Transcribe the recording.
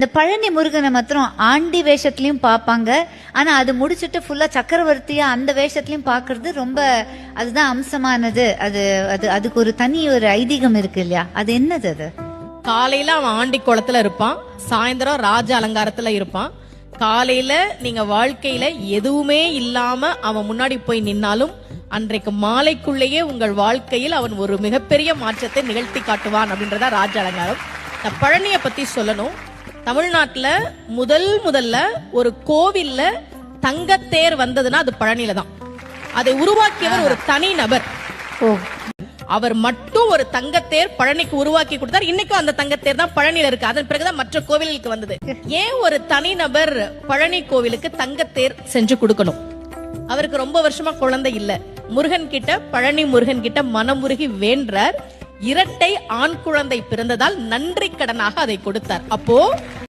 இந்த பழனி முருகனை மாத்திரம் ஆண்டி வேஷத்துலயும் பாப்பாங்க. ஆனா அது முடிச்சுட்டு ஃபுல்லா சக்கரவர்த்தியா அந்த வேஷத்துலயும் பாக்குறது ரொம்ப அதுதான் அம்சமானது. அதுக்கு ஒரு தனி ஒரு ஐதீகம் இருக்கு இல்லையா? அது என்னது? அது காலையில அவன் ஆண்டி குளத்துல இருப்பான், சாயந்தரம் ராஜ அலங்காரத்துல இருப்பான். காலையில நீங்க வாழ்க்கையில எதுவுமே இல்லாம அவன் முன்னாடி போய் நின்னாலும் அன்றைக்கு மாலைக்குள்ளேயே உங்கள் வாழ்க்கையில் அவன் ஒரு மிகப்பெரிய மாற்றத்தை நிகழ்த்தி காட்டுவான் அப்படின்றதா ராஜ அலங்காரம். நான் பழனிய பத்தி சொல்லணும். தமிழ்நாட்டுல முதல்ல ஒரு கோவில்ல தங்கத்தேர் வந்ததுன்னா அது பழனியில தான். அதை உருவாக்கியவர் ஒரு தனி நபர். அவர் மட்டும் ஒரு தங்கத்தேர் பழனிக்கு உருவாக்கி கொடுத்தார். இன்னைக்கும் அந்த தங்கத்தேர் தான் பழனியில இருக்கு. அதன் பிறகுதான் மற்ற கோவிலுக்கு வந்தது. ஏன் ஒரு தனி நபர் பழனி கோவிலுக்கு தங்கத்தேர் செஞ்சு கொடுக்கணும்? அவருக்கு ரொம்ப வருஷமா குழந்தை இல்ல. முருகன் கிட்ட, பழனி முருகன் கிட்ட மனமுருகி வேண்டார். இரட்டை ஆண் குழந்தை பிறந்ததால் நன்றி கடனாக அதை கொடுத்தார். அப்போ